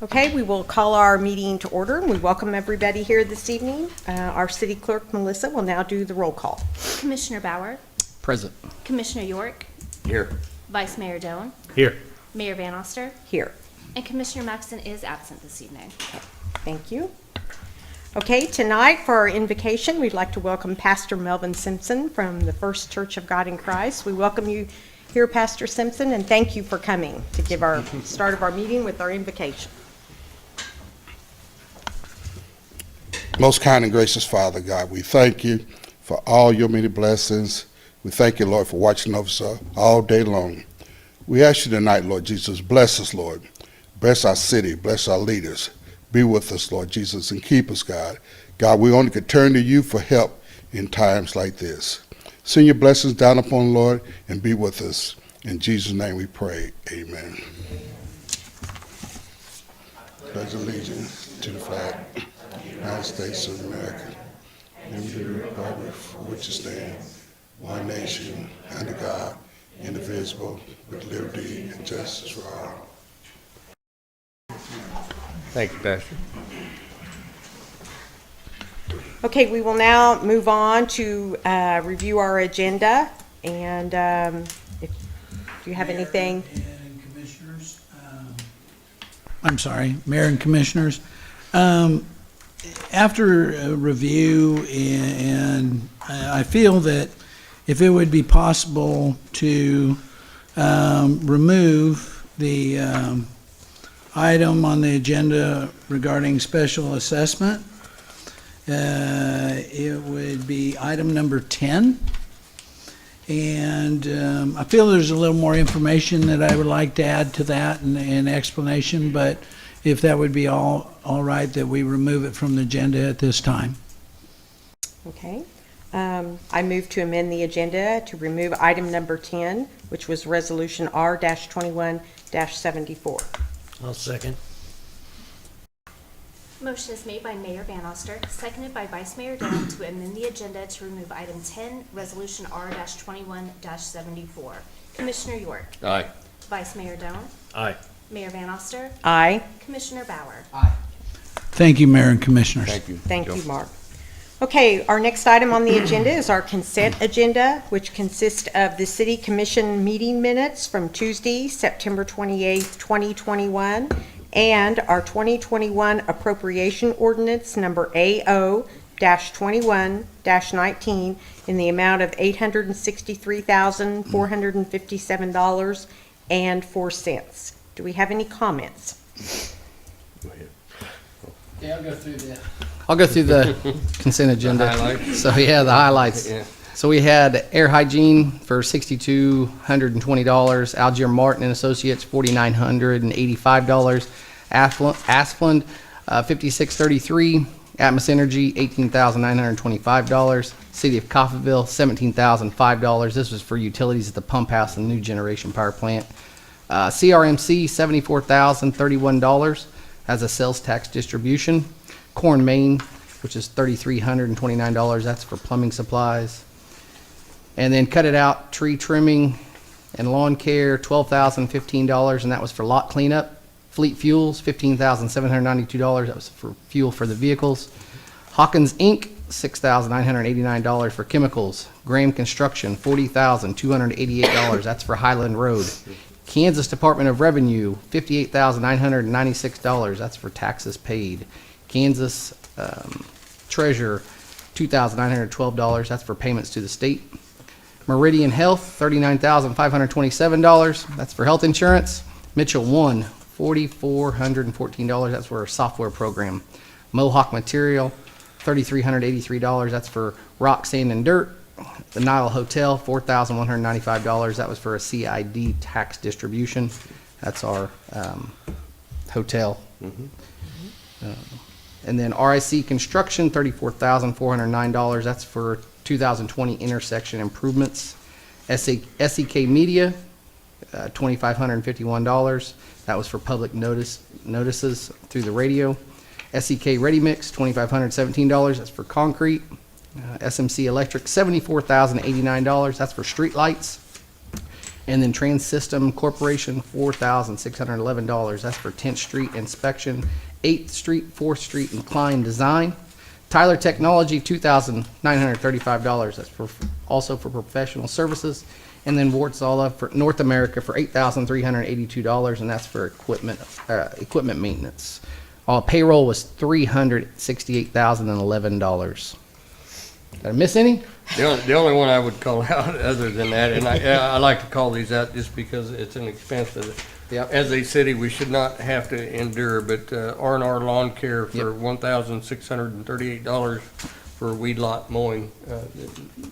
Okay, we will call our meeting to order, and we welcome everybody here this evening. Our city clerk, Melissa, will now do the roll call. Commissioner Bauer, Present. Commissioner York, Here. Vice Mayor Doan, Here. Mayor Van Oster, Here. and Commissioner Maxton is absent this evening. Thank you. Okay, tonight for our invocation, we'd like to welcome Pastor Melvin Simpson from the First Church of God in Christ. We welcome you here, Pastor Simpson, and thank you for coming to give our start of our meeting with our invocation. Most kind and gracious Father God, we thank you for all your many blessings. We thank you, Lord, for watching over us all day long. We ask you tonight, Lord Jesus, bless us, Lord. Bless our city, bless our leaders. Be with us, Lord Jesus, and keep us, God. God, we only could turn to you for help in times like this. Send your blessings down upon the Lord and be with us. In Jesus' name we pray. Amen. Pledge allegiance to the flag United States of America, and to the republic for which it stands, one nation, under God, indivisible, with liberty and justice for all. Thank you, Pastor. Okay, we will now move on to review our agenda, and if you have anything. Mayor and Commissioners. After a review, and I feel that if it would be possible to remove the item on the agenda regarding special assessment, it would be item number 10. And I feel there's a little more information that I would like to add to that and explanation, but if that would be all right, that we remove it from the agenda at this time. Okay. I move to amend the agenda to remove item number 10, which was Resolution R-21-74. I'll second. Motion is made by Mayor Van Oster, seconded by Vice Mayor Doan to amend the agenda to remove item 10, Resolution R-21-74. Commissioner York, Aye. Vice Mayor Doan, Aye. Mayor Van Oster, Aye. Commissioner Bauer. Thank you, Mayor and Commissioners. Thank you. Thank you, Mark. Okay, our next item on the agenda is our consent agenda, which consists of the City Commission meeting minutes from Tuesday, September 28th, 2021, and our 2021 appropriation ordinance number AO-21-19 in the amount of $863,457.04. Do we have any comments? Go ahead. Yeah, I'll go through the consent agenda. The highlights? So yeah, the highlights. Yeah. So we had air hygiene for $6,220. Algier Martin and Associates $4,985. Asplund $56.33. Atmos Energy $18,925. City of Coffeeville $17,005. This was for utilities at the pump house and the new generation power plant. CRMC $74,031 as a sales tax distribution. Corn, Maine, which is $3,329. That's for plumbing supplies. And then Cut It Out tree trimming and lawn care, $12,015, and that was for lot cleanup. Fleet Fuels, $15,792. That was for fuel for the vehicles. Hawkins Inc., $6,989 for chemicals. Graham Construction, $40,288. That's for Highland Road. Kansas Department of Revenue, $58,996. That's for taxes paid. Kansas Treasurer, $2,912. That's for payments to the state. Meridian Health, $39,527. That's for health insurance. Mitchell One, $4,414. That's for a software program. Mohawk Material, $3,383. That's for rock, sand, and dirt. The Nile Hotel, $4,195. That was for a CID tax distribution. That's our hotel. And then RIC Construction, $34,409. That's for 2020 intersection improvements. SEK Media, $2,551. That was for public notices through the radio. SEK Ready Mix, $2,517. That's for concrete. SMC Electric, $74,089. That's for street lights. And then Trans System Corporation, $4,611. That's for 10th Street inspection, 8th Street, 4th Street incline design. Tyler Technology, $2,935. That's also for professional services. And then Wartzala for North America for $8,382, and that's for equipment maintenance. Payroll was $368,011. Did I miss any? The only one I would call out other than that, and I like to call these out just because it's an expense that, Yep. as a city, we should not have to endure, but R&R Lawn Care for $1,638 for weed lot mowing.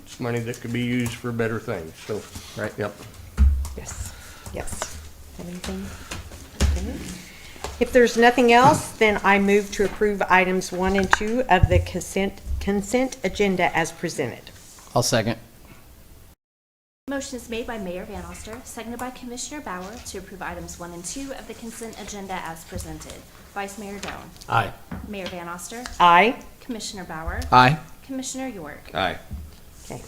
It's money that could be used for better things, so. Right. Yep. Yes, yes. Anything? Okay. If there's nothing else, then I move to approve items 1 and 2 of the consent agenda as presented. I'll second. Motion is made by Mayor Van Oster, seconded by Commissioner Bauer to approve items 1 and 2 of the consent agenda as presented. Vice Mayor Doan. Aye. Mayor Van Oster. Aye. Commissioner Bauer. Aye. Commissioner York. Aye. Okay.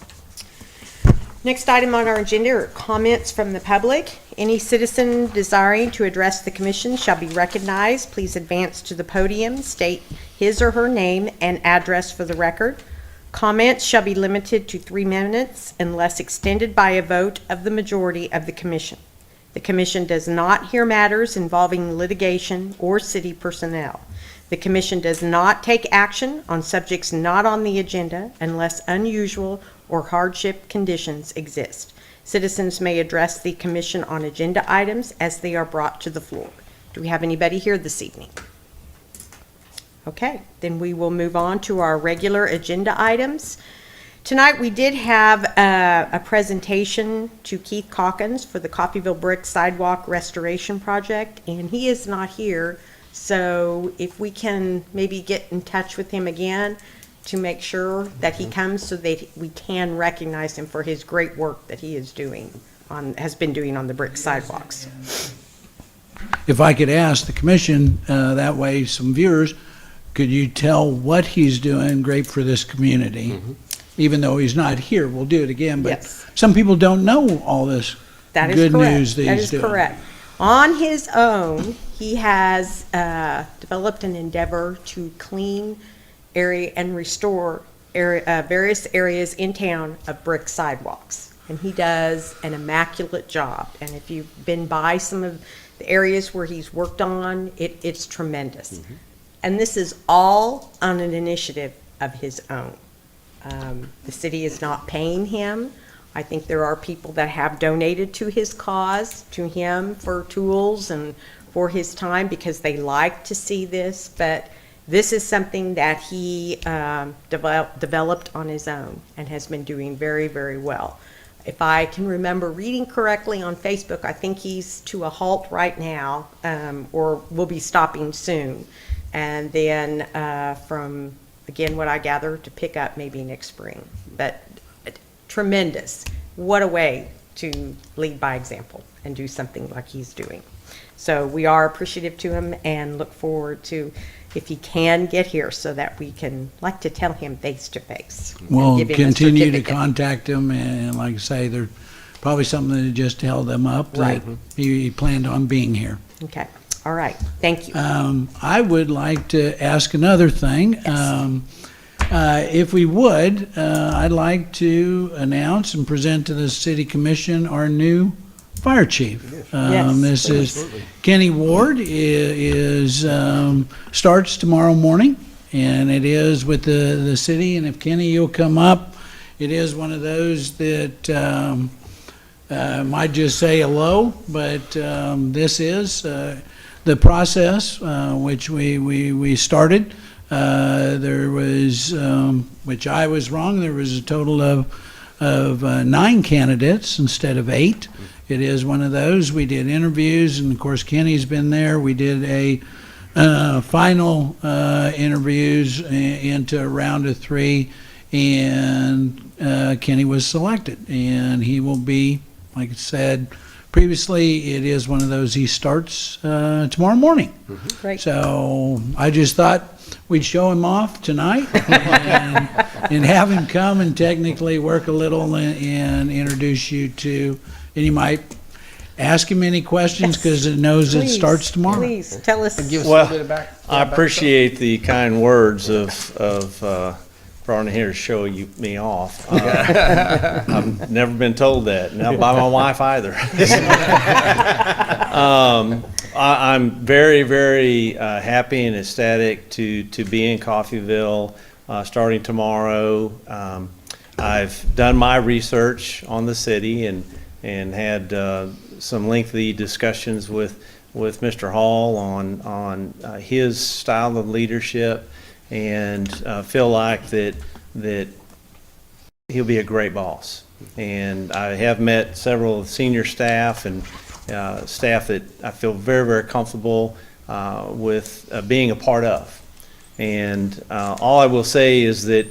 Next item on our agenda are comments from the public. Any citizen desiring to address the commission shall be recognized. Please advance to the podium, state his or her name and address for the record. Comments shall be limited to 3 minutes unless extended by a vote of the majority of the commission. The commission does not hear matters involving litigation or city personnel. The commission does not take action on subjects not on the agenda unless unusual or hardship conditions exist. Citizens may address the commission on agenda items as they are brought to the floor. Do we have anybody here this evening? Okay, then we will move on to our regular agenda items. Tonight, we did have a presentation to Keith Calkins for the Coffeeville Brick Sidewalk Restoration Project, and he is not here. So if we can maybe get in touch with him again to make sure that he comes so that we can recognize him for his great work that he is doing has been doing on the brick sidewalks. If I could ask the commission, that way some viewers, could you tell what he's doing great for this community? Even though he's not here, we'll do it again, but Yes. some people don't know all this That is good correct. news that he's doing. That is correct. On his own, he has developed an endeavor to clean area and restore various areas in town of brick sidewalks. And he does an immaculate job. And if you've been by some of the areas where he's worked on, it's tremendous. And this is all on an initiative of his own. The city is not paying him. I think there are people that have donated to his cause, to him for tools and for his time because they like to see this. But this is something that he developed on his own and has been doing very, very well. If I can remember reading correctly on Facebook, I think he's to a halt right now, or will be stopping soon. And then from, again, what I gather, to pick up maybe next spring. But tremendous. What a way to lead by example and do something like he's doing. So we are appreciative to him and look forward to if he can get here so that we can like to tell him face to face. and We'll give him a continue to certificate. contact him, and like I say, there's probably something that just held them up, that Right. he planned on being here. Okay, all right, thank you. I would like to ask another thing. If we would, I'd like to announce and present to the city commission our new fire chief. Yes, This is Kenny Ward is starts tomorrow morning, and it is with the city. And if Kenny, you'll come up, it is one of those that might just say hello, but this is the process which we started. There was, which I was wrong, there was a total of 9 candidates instead of 8. It is one of those. We did interviews, and of course Kenny's been there. We did a final interviews into a round of 3, and Kenny was selected. And he will be, like I said previously, it is one of those, he starts tomorrow morning. Great. So I just thought we'd show him off tonight and have him come and technically work a little and introduce you to, and you might ask him any questions because it knows it Please, starts tomorrow. Please, tell us. Give us a Well, little bit of back. I appreciate the kind words of brought in here to show me off. I've never been told that, not by my wife either. I'm very, very happy and ecstatic to be in Coffeeville starting tomorrow. I've done my research on the city and had some lengthy discussions with Mr. Hall on his style of leadership, and feel like that he'll be a great boss. And I have met several senior staff and staff that I feel very, very comfortable with being a part of. And all I will say is that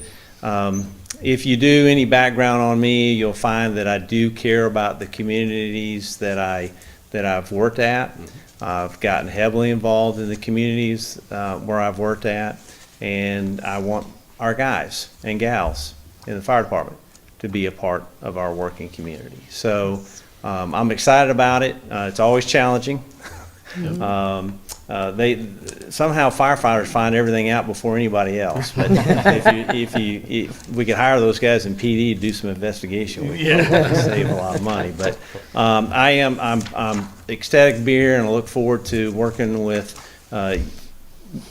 if you do any background on me, you'll find that I do care about the communities that I've worked at. I've gotten heavily involved in the communities where I've worked at, and I want our guys and gals in the fire department to be a part of our working community. So I'm excited about it. It's always challenging. They somehow firefighters find everything out before anybody else. But if we could hire those guys in PD to do some investigation, we could save a lot of money. But I'm ecstatic to be here, and I look forward to working with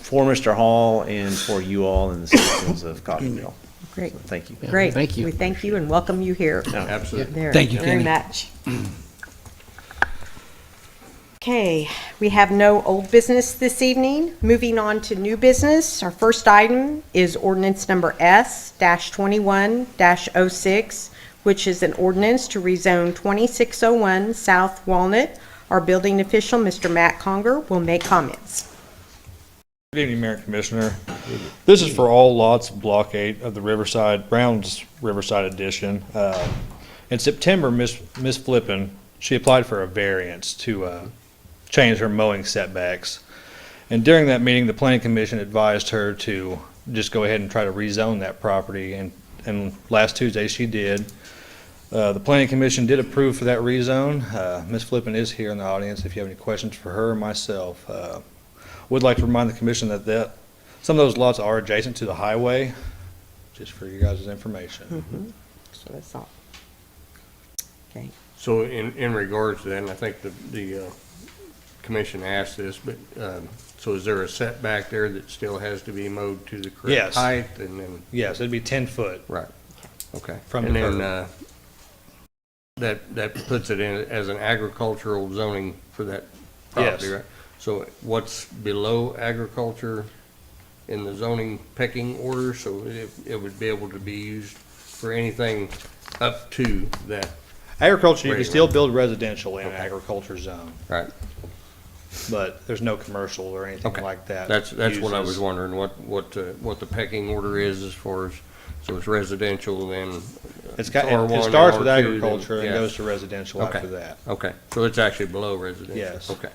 for Mr. Hall and for you all and the citizens of Coffeeville. Great. So thank you. Great. Thank you. We thank you and welcome you here. Absolutely. There, Thank you, very Kenny. much. Okay, we have no old business this evening. Moving on to new business, our first item is ordinance number S-21-06, which is an ordinance to rezone 2601 South Walnut. Our building official, Mr. Matt Conger, will make comments. Good evening, Mayor and Commissioner. This is for all lots of Block 8 of the Riverside, Brown's Riverside Edition. In September, Miss Flippin, she applied for a variance to change her mowing setbacks. And during that meeting, the Planning Commission advised her to just go ahead and try to rezone that property. And last Tuesday, she did. The Planning Commission did approve for that rezone. Miss Flippin is here in the audience if you have any questions for her or myself. Would like to remind the commission that some of those lots are adjacent to the highway, just for you guys' information. So that's all. Okay. So in regards to that, and I think the commission asked this, but so is there a setback there that still has to be mowed to the correct Yes. height? And then, Yes, it'd be 10 foot. right, okay. From and the then that puts it in as an agricultural zoning for that property, Yes. right? So what's below agriculture in the zoning pecking order? So it would be able to be used for anything up to that, Agriculture, you can Right, still right. build residential in an Okay. agriculture zone, right? but there's no commercial or anything Okay. like that. That's what I was uses. wondering, what the pecking order is as far as, so it's residential, then It R1 starts with and R2, then- agriculture and yeah. goes to residential Okay. after that. Okay, so it's actually below residential? Yes. Okay.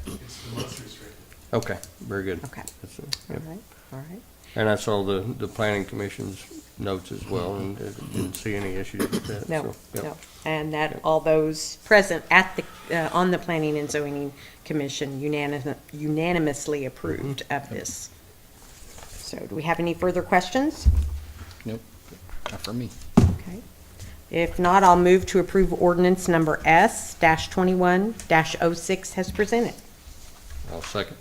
Okay, very good. Okay. That's, All yep. right, all right. And I saw the planning commission's notes as well, and didn't see any issues with that. No, so, yep. no. And that all those present at the, on the Planning and Zoning Commission unanimously approved of this. So do we have any further questions? Nope, not for me. Okay. If not, I'll move to approve ordinance number S-21-06 as presented. I'll second.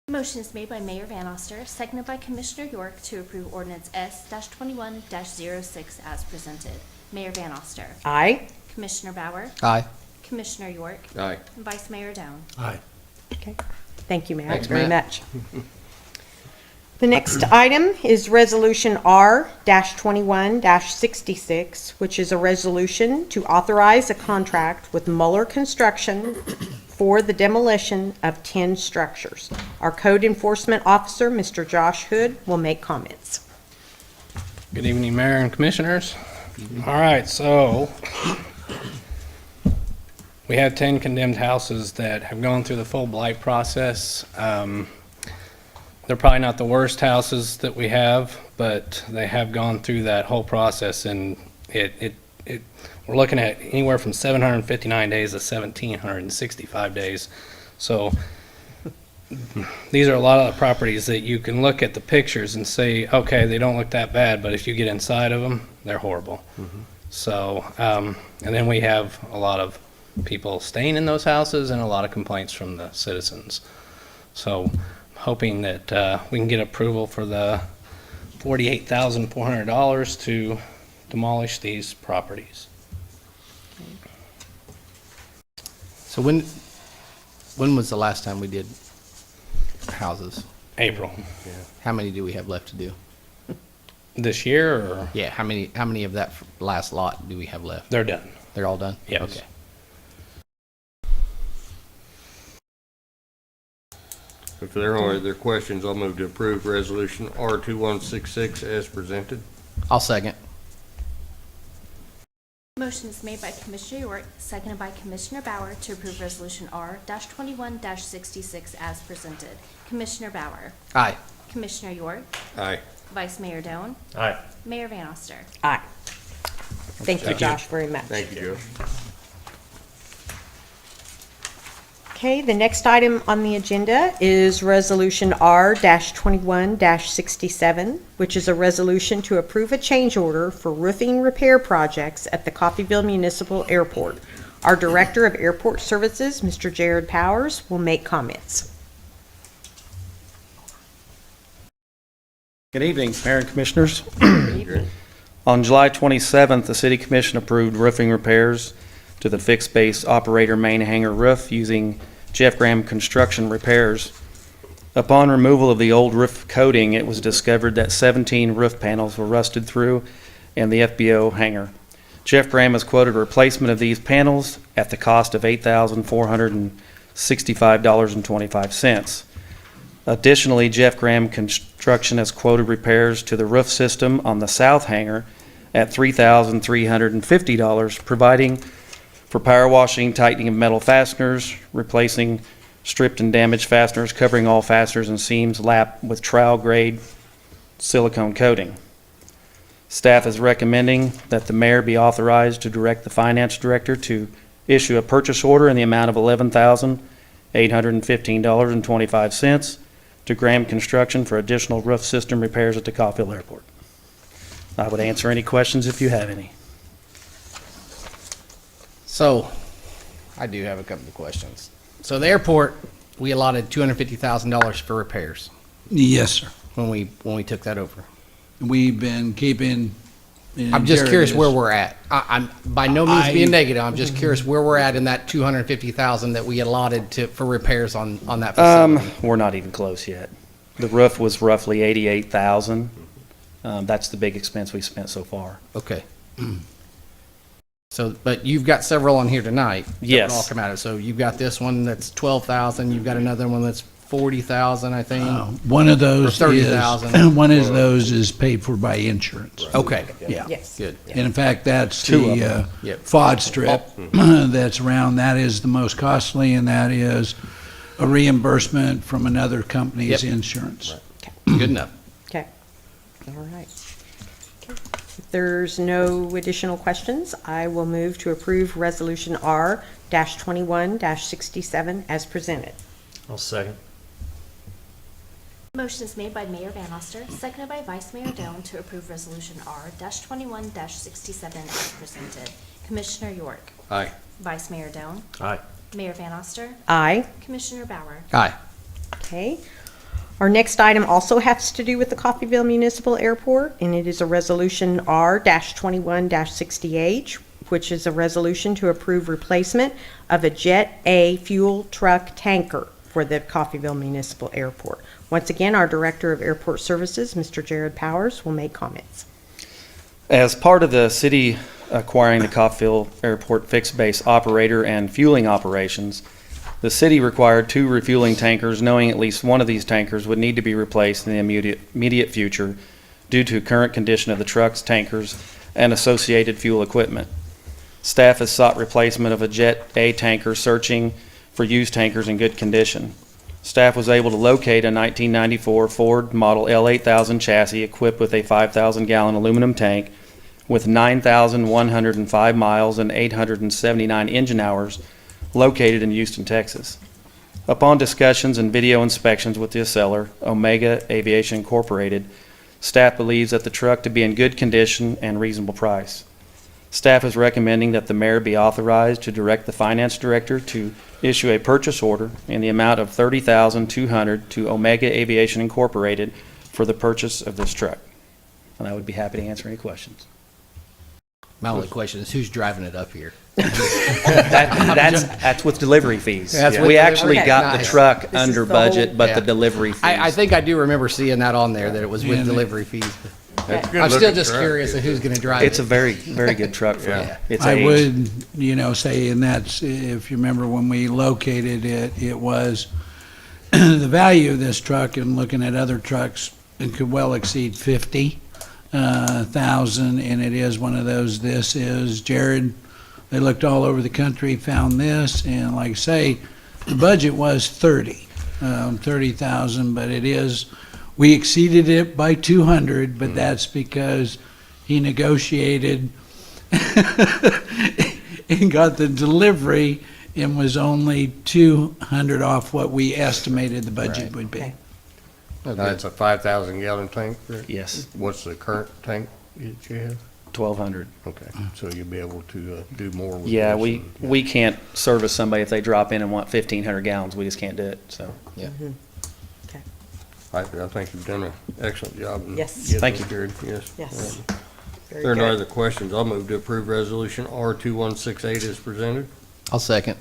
Motion is made by Mayor Van Oster, seconded by Commissioner York to approve ordinance S-21-06 as presented. Mayor Van Oster. Aye. Commissioner Bauer. Aye. Commissioner York. Aye. And Vice Mayor Down. Aye. Okay. Thank you, Matt, Thanks, very Matt. much. The next item is Resolution R-21-66, which is a resolution to authorize a contract with Muller Construction for the demolition of 10 structures. Our Code Enforcement Officer, Mr. Josh Hood, will make comments. Good evening, Mayor and Commissioners. All right, so we have 10 condemned houses that have gone through the full blight process. They're probably not the worst houses that we have, but they have gone through that whole process, and it we're looking at anywhere from 759 days to 1,765 days. So these are a lot of the properties that you can look at the pictures and say, okay, they don't look that bad, but if you get inside of them, they're horrible. So, and then we have a lot of people staying in those houses and a lot of complaints from the citizens. So hoping that we can get approval for the $48,400 to demolish these properties. So when was the last time we did houses? April. How many do we have left to do? This year, or Yeah, how many of that last lot do we have left? they're done? They're all done? Yes. Okay. If there are other questions, I'll move to approve resolution R2166 as presented. I'll second. Motion is made by Commissioner York, seconded by Commissioner Bauer to approve Resolution R-21-66 as presented. Commissioner Bauer, Aye. Commissioner York, Aye. Vice Mayor Doan, Aye. Mayor Van Oster. Aye. Thank you, Josh, very much. Thank you, Joe. Okay, the next item on the agenda is Resolution R-21-67, which is a resolution to approve a change order for roofing repair projects at the Coffeeville Municipal Airport. Our Director of Airport Services, Mr. Jared Powers, will make comments. Good evening, Mayor and Commissioners. On July 27th, the City Commission approved roofing repairs to the fixed base operator main hangar roof using Jeff Graham Construction Repairs. Upon removal of the old roof coating, it was discovered that 17 roof panels were rusted through in the FBO hangar. Jeff Graham has quoted a replacement of these panels at the cost of $8,465.25. Additionally, Jeff Graham Construction has quoted repairs to the roof system on the south hangar at $3,350, providing for power washing, tightening of metal fasteners, replacing stripped and damaged fasteners, covering all fasteners and seams lapped with trowel grade silicone coating. Staff is recommending that the mayor be authorized to direct the finance director to issue a purchase order in the amount of $11,815.25 to Graham Construction for additional roof system repairs at the Coffeeville Airport. I would answer any questions if you have any. So, I do have a couple of questions. So the airport, we allotted $250,000 for repairs Yes, sir. when we took that over. We've been keeping. I'm just curious where we're at. I'm by no means being negative. I'm just curious where we're at in that $250,000 that we allotted for repairs on that facility. We're not even close yet. The roof was roughly $88,000. That's the big expense we've spent so far. Okay. So, but you've got several on here tonight. that would Yes. all come out of. So you've got this one that's 12,000. You've got another one that's 40,000, I think. One of those Or is, 30,000. one of those is paid for by insurance. Okay. Yeah. Yes. Good. And in fact, that's Two of the Yep. FOD strip that's around. That is the most costly, and that is a reimbursement from another company's Yep. insurance. Good enough. Okay, all right. Okay. If there's no additional questions, I will move to approve Resolution R-21-67 as presented. I'll second. Motion is made by Mayor Van Oster, seconded by Vice Mayor Doan to approve Resolution R-21-67 as presented. Commissioner York, Aye. Vice Mayor Doan, Aye. Mayor Van Oster, Aye. Commissioner Bauer. Aye. Okay. Our next item also has to do with the Coffeeville Municipal Airport, and it is a Resolution R-21-60H, which is a resolution to approve replacement of a Jet A fuel truck tanker for the Coffeeville Municipal Airport. Once again, our Director of Airport Services, Mr. Jared Powers, will make comments. As part of the city acquiring the Coffeeville Airport fixed base operator and fueling operations, the city required 2 refueling tankers, knowing at least one of these tankers would need to be replaced in the immediate future due to current condition of the trucks, tankers, and associated fuel equipment. Staff has sought replacement of a Jet A tanker, searching for used tankers in good condition. Staff was able to locate a 1994 Ford Model L8000 chassis equipped with a 5,000-gallon aluminum tank with 9,105 miles and 879 engine hours located in Houston, Texas. Upon discussions and video inspections with the seller, Omega Aviation Incorporated, staff believes that the truck to be in good condition and reasonable price. Staff is recommending that the mayor be authorized to direct the finance director to issue a purchase order in the amount of $30,200 to Omega Aviation Incorporated for the purchase of this truck. And I would be happy to answer any questions. My only question is who's driving it up here? That's with delivery fees. That's with We actually delivery. got the Nice. truck is under the whole- budget, but the Yeah. delivery fees. I think I do remember seeing that on there, that it was with Yeah. delivery fees. That's a good I'm still looking just truck. curious of who's gonna drive It's it. a very, very good truck for Yeah. its I age. would, say, and that's, if you remember when we located it, it was, the value of this truck, and looking at other trucks, it could well exceed 50,000, and it is one of those, this is, Jared, they looked all over the country, found this, and like I say, the budget was 30,000, but it is, we exceeded it by 200, but that's because he negotiated and got the delivery and was only 200 off what we estimated the budget Right. would be. Okay. It's a 5,000 gallon tank, Rick? Yes, What's the current tank that you have? 1,200. Okay, so you'll be able to do more with Yeah, this. we can't service somebody if they drop in and want 1,500 gallons. We just can't do it, so. I think you've done an excellent job. in Yes. getting Thank this, you. Jared. Yes. Yes. Very There are no good. other questions. I'll move to approve resolution R2168 as presented. I'll second.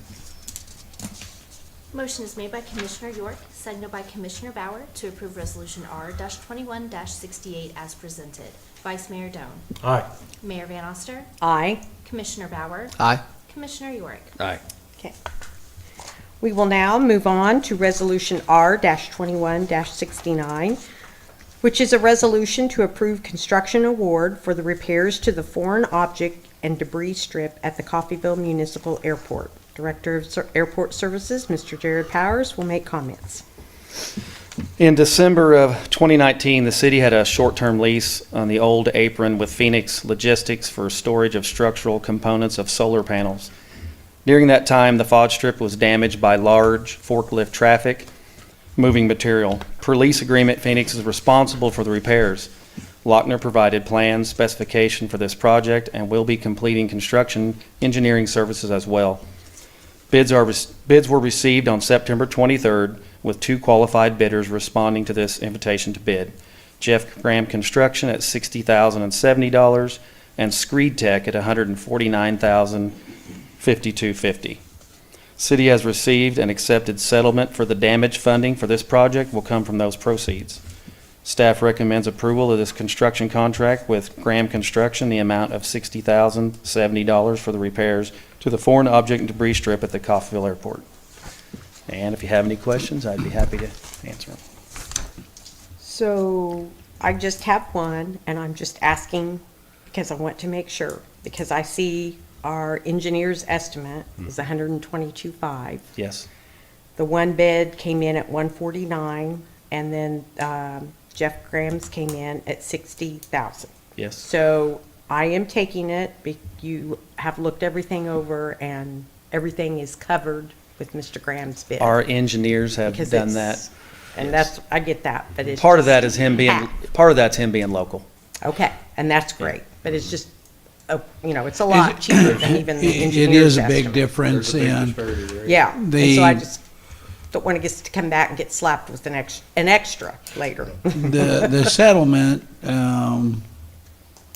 Motion is made by Commissioner York, seconded by Commissioner Bauer to approve Resolution R-21-68 as presented. Vice Mayor Doan. Aye. Mayor Van Oster. Aye. Commissioner Bauer. Aye. Commissioner York. Aye. Okay. We will now move on to Resolution R-21-69, which is a resolution to approve construction award for the repairs to the foreign object and debris strip at the Coffeeville Municipal Airport. Director of Airport Services, Mr. Jared Powers, will make comments. In December of 2019, the city had a short-term lease on the old apron with Phoenix Logistics for storage of structural components of solar panels. During that time, the FOD strip was damaged by large forklift traffic moving material. Per lease agreement, Phoenix is responsible for the repairs. Lochner provided plans, specification for this project, and will be completing construction engineering services as well. Bids were received on September 23rd, with 2 qualified bidders responding to this invitation to bid. Jeff Graham Construction at $60,070 and Screed Tech at $149,052.50. City has received and accepted settlement for the damage funding for this project will come from those proceeds. Staff recommends approval of this construction contract with Graham Construction, the amount of $60,070 for the repairs to the foreign object and debris strip at the Coffeeville Airport. And if you have any questions, I'd be happy to answer them. So I just have one, and I'm just asking because I want to make sure, because I see our engineer's estimate is 122.5. Yes, The one bid came in at 149, and then Jeff Graham's came in at 60,000. yes. So I am taking it, you have looked everything over, and everything is covered with Mr. Graham's bid. Our engineers have Because done it's- that. And that's, I get that, but it's. Part of just that is him being, half. part of that's him being local. Okay, and that's great, but it's just, it's a lot cheaper than even the It engineer's is a big estimate. difference in, Yeah, and The- so I just don't want to get to come back and get slapped with an extra later. the settlement,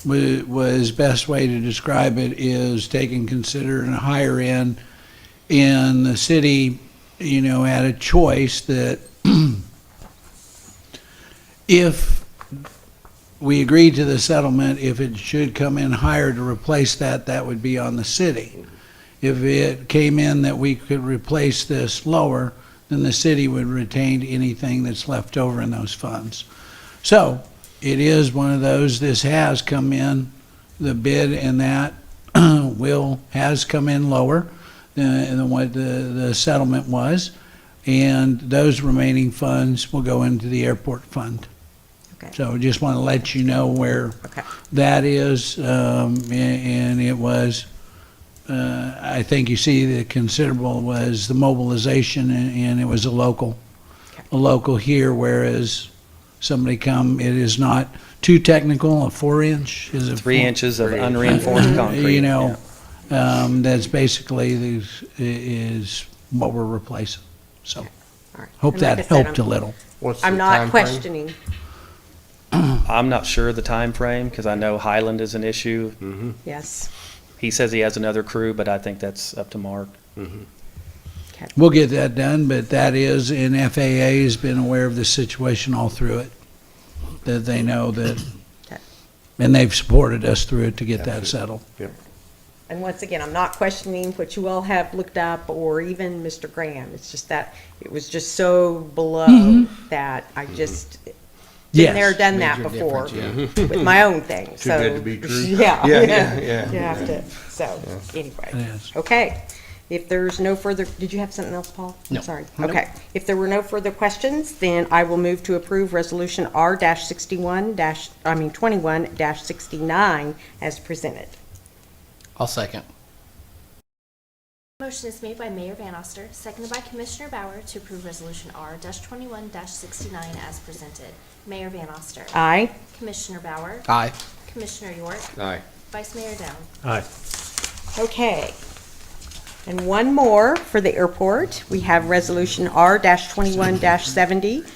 was best way to describe it is taking consider a higher end, and the city, had a choice that if we agreed to the settlement, if it should come in higher to replace that, that would be on the city. If it came in that we could replace this lower, then the city would retain anything that's left over in those funds. So it is one of those, this has come in, the bid and that has come in lower than what the settlement was. And those remaining funds will go into the airport fund. Okay. So just want to let you know where Okay. that is, and it was, I think you see the considerable was the mobilization, and it was a local here, whereas somebody come, it is not too technical, a 4-inch, is it? 3 inches of unreinforced concrete. You know, that's basically is what we're replacing. So, All right. hope And like that I said, helped a little. What's the I'm not timeframe? questioning. I'm not sure of the time frame because I know Highland is an issue. Yes. He says he has another crew, but I think that's up to Mark. We'll get that done, but that is, and FAA has been aware of the situation all through it, that they know that, Okay. and they've supported us through it to get that settled. And once again, I'm not questioning what you all have looked up or even Mr. Graham. It's just that it was just so below that I just been there, Yes. done that Major before difference, with my own thing. Too So good to be true. Yeah. Yeah. You have to, so, anyway. Yes. Okay. If there's no further, did you have something else, Paul? I'm No. sorry. Okay. If there were no further questions, then I will move to approve Resolution R-21-69 as presented. I'll second. Motion is made by Mayor Van Oster, seconded by Commissioner Bauer to approve Resolution R-21-69 as presented. Mayor Van Oster. Aye. Commissioner Bauer. Aye. Commissioner York. Aye. Vice Mayor Down. Aye. Okay. And one more for the airport. We have Resolution R-21-70,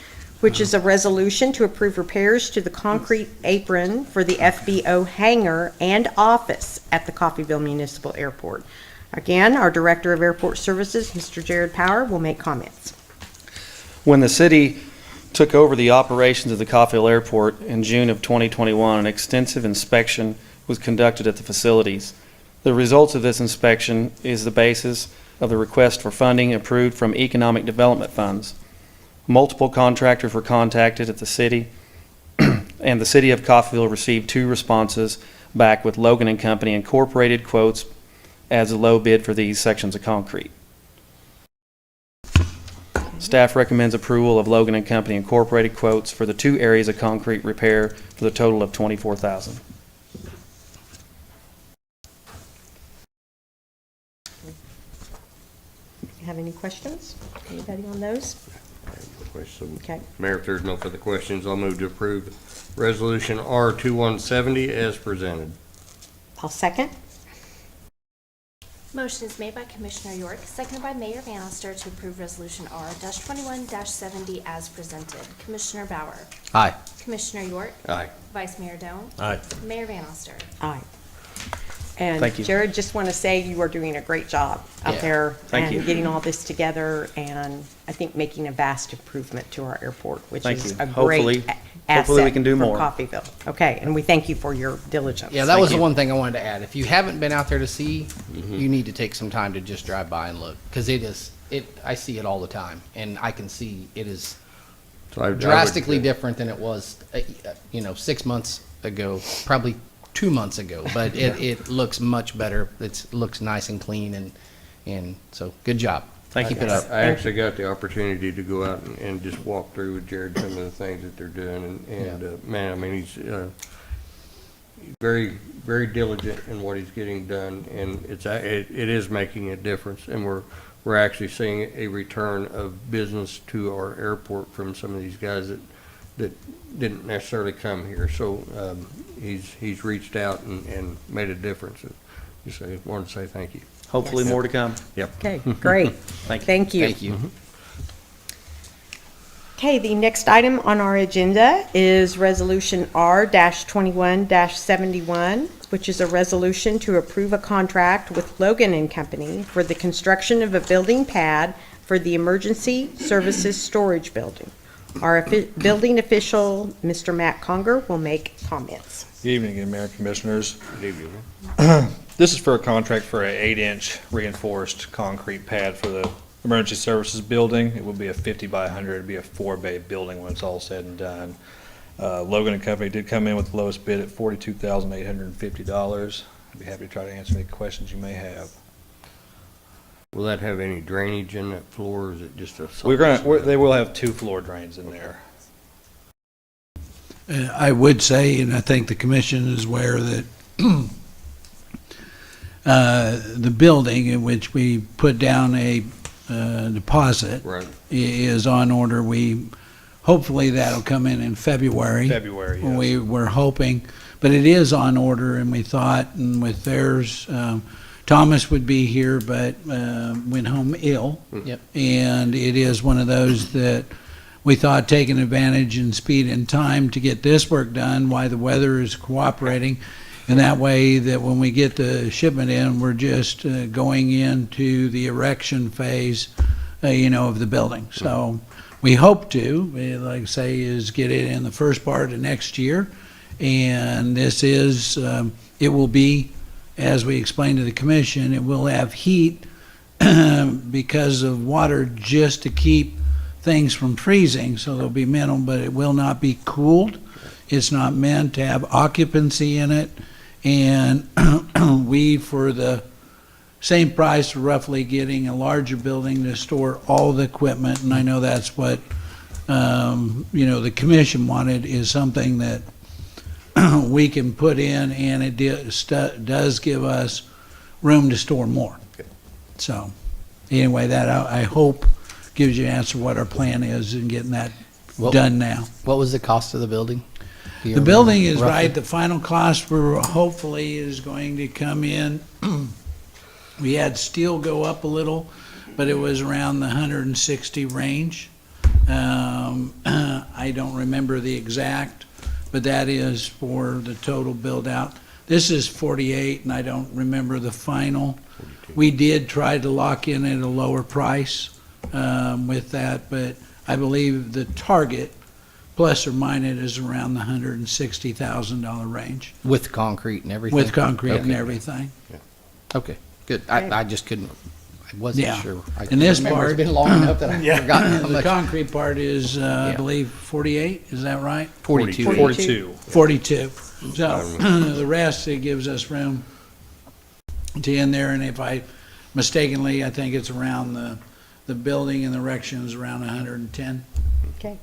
which is a resolution to approve repairs to the concrete apron for the FBO hangar and office at the Coffeeville Municipal Airport. Again, our Director of Airport Services, Mr. Jared Power, will make comments. When the city took over the operations of the Coffeeville Airport in June of 2021, an extensive inspection was conducted at the facilities. The results of this inspection is the basis of the request for funding approved from economic development funds. Multiple contractors were contacted at the city, and the city of Coffeeville received 2 responses back with Logan and Company Incorporated quotes as a low bid for these sections of concrete. Staff recommends approval of Logan and Company Incorporated quotes for the 2 areas of concrete repair for the total of $24,000. Have any questions? Anybody on those? Question. Okay. Mayor, if there's no further questions, I'll move to approve Resolution R-2170 as presented. I'll second. Motion is made by Commissioner York, seconded by Mayor Van Oster to approve Resolution R-21-70 as presented. Commissioner Bauer. Aye. Commissioner York. Aye. Vice Mayor Doan. Aye. Mayor Van Oster. Aye. And Thank you. Jared, just want to say you are doing a great job out Yeah. there. Thank you. And getting all this together and I think making a vast improvement to our airport, which Thank is you. a Hopefully- great hopefully we asset can do for more. Coffeeville. Okay, and we thank you for your diligence. Yeah, that was the you. one thing I wanted to add. If you haven't been out there to see, you need to take some time to just drive by and look. Because I see it all the time. And I can see it is So I would- drastically different than it was, 6 months ago, probably 2 months ago. But it looks much better. It looks nice and clean and so good job. Thank you. Keep it up. I actually got the opportunity to go out and just walk through with Jared some of the things that they're doing, and man, I mean, he's very, very diligent in what he's getting done, and it is making a difference, and we're actually seeing a return of business to our airport from some of these guys that didn't necessarily come here. So he's reached out and made a difference. Just wanted to say thank you. Hopefully Yes. more to come. Yep. Okay, great. Thank you. Thank you. Thank you. Okay, the next item on our agenda is Resolution R-21-71, which is a resolution to approve a contract with Logan and Company for the construction of a building pad for the Emergency Services Storage Building. Our building official, Mr. Matt Conger, will make comments. Good evening, again, Mayor and Commissioners. Good evening. This is for a contract for an 8-inch reinforced concrete pad for the Emergency Services Building. It will be a 50 by 100. It'll be a 4-bay building when it's all said and done. Logan and Company did come in with the lowest bid at $42,850. I'd be happy to try to answer any questions you may have. Will that have any drainage in that floor, or is it just a? They will have 2 floor drains in there. I would say, and I think the commission is aware that the building in which we put down a deposit Right. is on order. Hopefully that'll come in February. February, yes. We're hoping, but it is on order, and we thought, and with theirs, Thomas would be here, but went home ill. Yep. And it is one of those that we thought taking advantage and speed and time to get this work done while the weather is cooperating. And that way that when we get the shipment in, we're just going into the erection phase, of the building. So we hope to, like I say, is get it in the first part of next year. And this is, it will be, as we explained to the commission, it will have heat because of water just to keep things from freezing. So there'll be minimal, but it will not be cooled. It's not meant to have occupancy in it. And we, for the same price, are roughly getting a larger building to store all the equipment. And I know that's what, the commission wanted, is something that we can put in, and it does give us room to store more. So anyway, that I hope gives you an answer what our plan is in getting that done now. What was the cost of the building? Do you The remember building is roughly? right, the final cost we're hopefully is going to come in. We had steel go up a little, but it was around the 160 range. I don't remember the exact, but that is for the total build out. This is 48, and I don't remember the final. We did try to lock in at a lower price with that, but I believe the target, plus or minus, is around the $160,000 range With concrete and everything? with concrete and Okay. everything. Okay, good. Okay. I just couldn't, I wasn't Yeah. sure. I And this remember part- It's been long enough that I've forgotten how The much. concrete part is, I Yeah. believe, 48, is that right? 42. 42. 42. So the rest, it gives us room to in there, and if I mistakenly, I think it's around the building and the erection is around 110. Okay.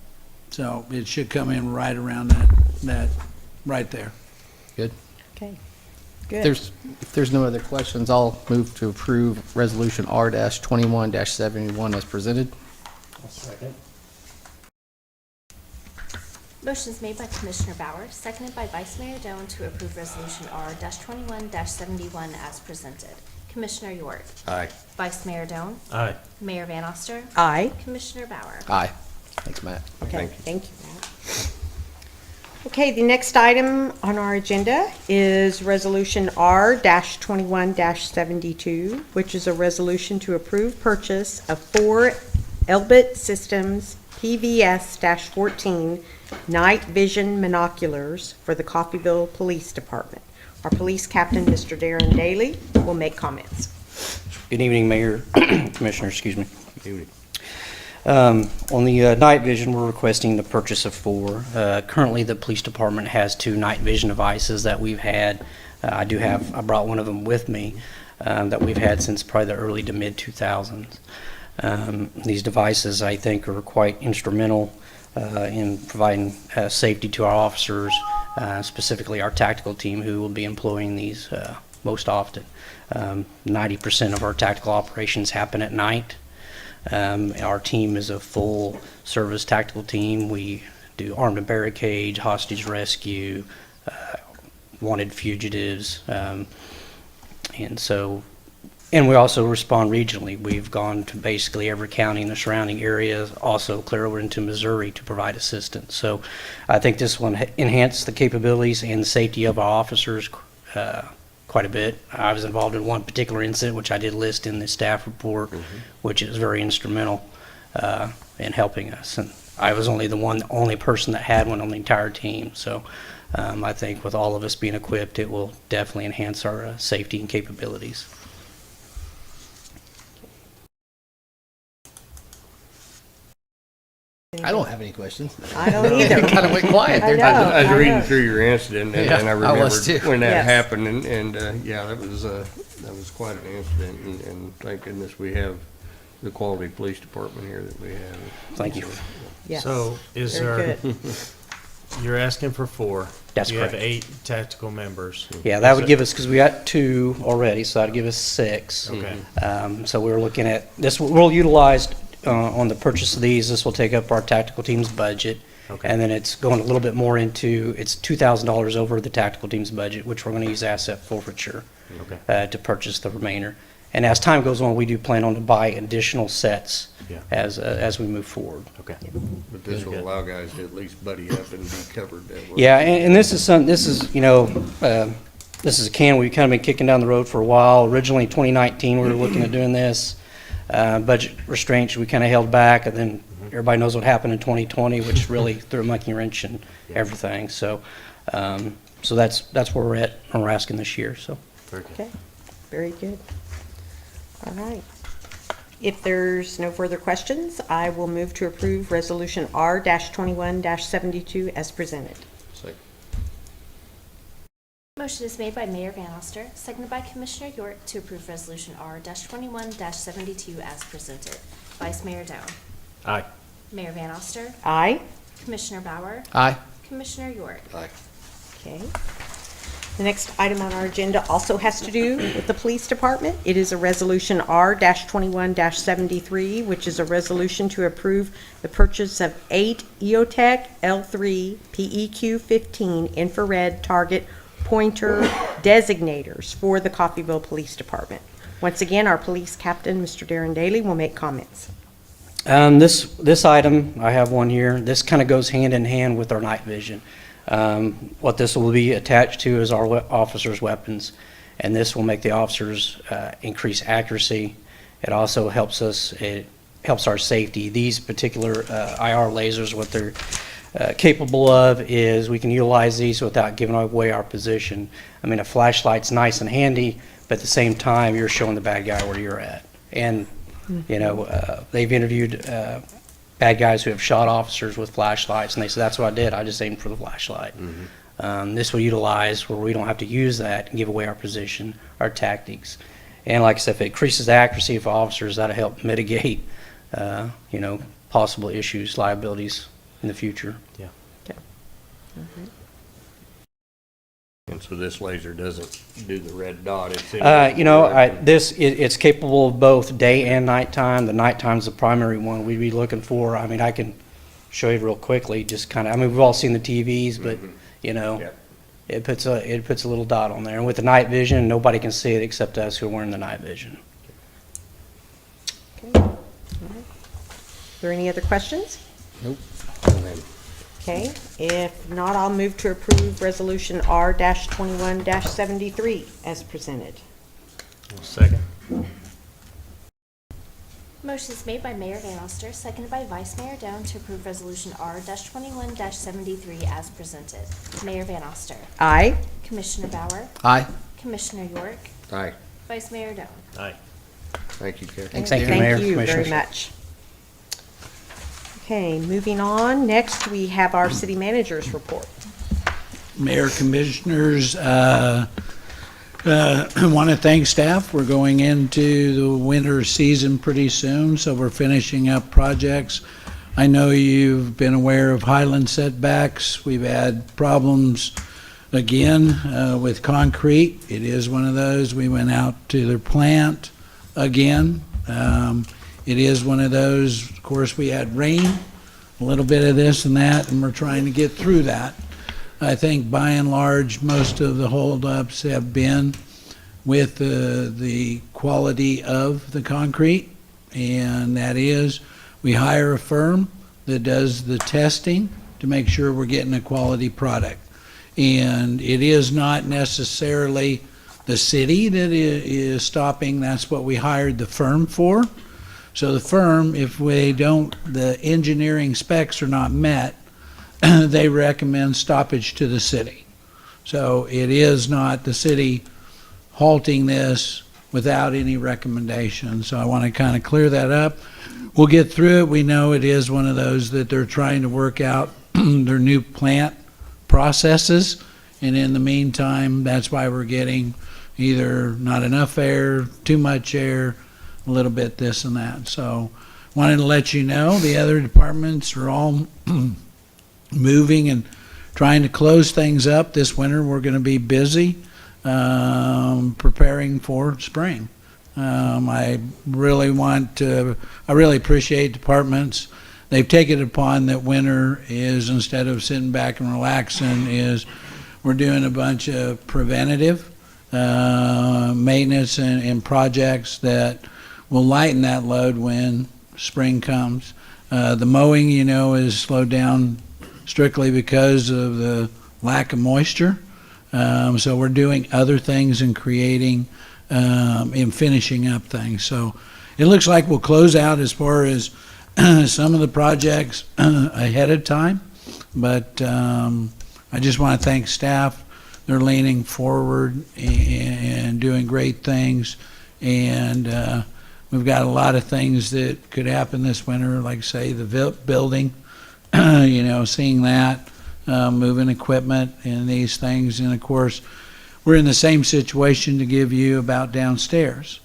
So it should come in right around that, right there. Okay. If Good. if there's no other questions, I'll move to approve Resolution R-21-71 as presented. Motion is made by Commissioner Bauer, seconded by Vice Mayor Doan to approve Resolution R-21-71 as presented. Commissioner York. Aye. Vice Mayor Doan. Aye. Mayor Van Oster. Aye. Commissioner Bauer. Aye. Thanks, Matt. Okay, thank you, Matt. Okay, the next item on our agenda is Resolution R-21-72, which is a resolution to approve purchase of 4 Elbit Systems PVS-14 night vision monoculars for the Coffeeville Police Department. Our police captain, Mr. Darren Daly, will make comments. Good evening, Mayor, Commissioner, excuse me. On the night vision, we're requesting the purchase of 4. Currently, the police department has 2 night vision devices that we've had. I brought one of them with me, that we've had since probably the early to mid-2000s. These devices, I think, are quite instrumental in providing safety to our officers, specifically our tactical team, who will be employing these most often. 90% of our tactical operations happen at night. Our team is a full service tactical team. We do armed and barricade, hostage rescue, wanted fugitives, and we also respond regionally. We've gone to basically every county in the surrounding areas, also clear over into Missouri to provide assistance. So I think this will enhance the capabilities and safety of our officers quite a bit. I was involved in one particular incident, which I did list in the staff report, which is very instrumental in helping us. And I was only the only person that had one on the entire team. So I think with all of us being equipped, it will definitely enhance our safety and capabilities. I don't have any questions. I don't either. Kind of went quiet I there. know. I was I reading know. through your incident, and Yeah, and I I was remembered too. when that Yes. happened, and yeah, that was quite an incident, and thank goodness we have the quality police department here that we have. Thank you. Yes. So is Very there, good. You're asking for 4. That's You correct. have 8 tactical members. Yeah, that would give us, because we got 2 already, so that'd give us 6. Okay. So we were looking at, this, we'll utilize, on the purchase of these, this will take up our tactical team's budget. Okay. And then it's going a little bit more into, it's $2,000 over the tactical team's budget, which we're going to use asset forfeiture Okay. to purchase the remainder. And as time goes on, we do plan on to buy additional sets Yeah. as we move forward. Okay. But this will Good. allow guys to at least buddy up and be covered that way. Yeah, and this is this is, this is a can we've kind of been kicking down the road for a while. Originally, 2019, we were looking at doing this. Budget restraints, we kind of held back, and then everybody knows what happened in 2020, which really threw a monkey wrench in everything. So, so that's where we're at, and we're asking this year, so. Very good. Okay, very good. All right. If there's no further questions, I will move to approve Resolution R-21-72 as presented. Second. Motion is made by Mayor Van Oster, seconded by Commissioner York to approve Resolution R-21-72 as presented. Vice Mayor Down. Aye. Mayor Van Oster. Aye. Commissioner Bauer. Aye. Commissioner York. Aye. Okay. The next item on our agenda also has to do with the police department. It is a resolution R-21-73, which is a resolution to approve the purchase of 8 EOTech L3 PEQ-15 infrared target pointer designators for the Coffeeville Police Department. Once again, our police captain, Mr. Darren Daly, will make comments. This item, I have one here, this kind of goes hand in hand with our night vision. What this will be attached to is our officers' weapons, and this will make the officers increase accuracy. It also helps us, it helps our safety. These particular IR lasers, what they're capable of is we can utilize these without giving away our position. I mean, a flashlight's nice and handy, but at the same time, you're showing the bad guy where you're at. And, they've interviewed bad guys who have shot officers with flashlights, and they said, that's what I did. I just aimed for the flashlight. This will utilize where we don't have to use that and give away our position, our tactics. And like I said, if it increases the accuracy of officers, that'll help mitigate, possible issues, liabilities in the future. Yeah. And so this laser doesn't do the red dot. It's It's capable of both day and nighttime. The nighttime's the primary one we'd be looking for. I mean, I can show you real quickly, just kind of, we've all seen the TVs, but, it puts a little dot on there. And with the night vision, nobody can see it except us who are wearing the night vision. Okay. All right. Are there any other questions? Nope. Okay, if not, I'll move to approve Resolution R-21-73 as presented. Second. Motion is made by Mayor Van Oster, seconded by Vice Mayor Down to approve Resolution R-21-73 as presented. Mayor Van Oster. Aye. Commissioner Bauer. Aye. Commissioner York. Aye. Vice Mayor Down. Aye. Thank you, Kathy. Thanks, Thank you, Darren. Mayor, Thank you very Commissioners. much. Okay, moving on. Next, we have our city manager's report. Mayor, Commissioners, I want to thank staff. We're going into the winter season pretty soon, so we're finishing up projects. I know you've been aware of Highland setbacks. We've had problems again with concrete. It is one of those. We went out to their plant again. It is one of those, of course, we had rain, a little bit of this and that, and we're trying to get through that. I think by and large, most of the holdups have been with the quality of the concrete, and that is we hire a firm that does the testing to make sure we're getting a quality product. And it is not necessarily the city that is stopping, that's what we hired the firm for. So the firm, if the engineering specs are not met, they recommend stoppage to the city. So it is not the city halting this without any recommendation. So I want to kind of clear that up. We'll get through it. We know it is one of those that they're trying to work out their new plant processes. And in the meantime, that's why we're getting either not enough air, too much air, a little bit this and that. So wanted to let you know the other departments are all moving and trying to close things up. This winter, we're going to be busy preparing for spring. I really appreciate departments. They've taken it upon that winter is, instead of sitting back and relaxing, is we're doing a bunch of preventative maintenance and projects that will lighten that load when spring comes. The mowing, is slowed down strictly because of the lack of moisture. So we're doing other things and creating and finishing up things. So it looks like we'll close out as far as some of the projects ahead of time. But I just want to thank staff. They're leaning forward and doing great things. And we've got a lot of things that could happen this winter, like say the building, seeing that, moving equipment and these things. And of course, we're in the same situation to give you about downstairs.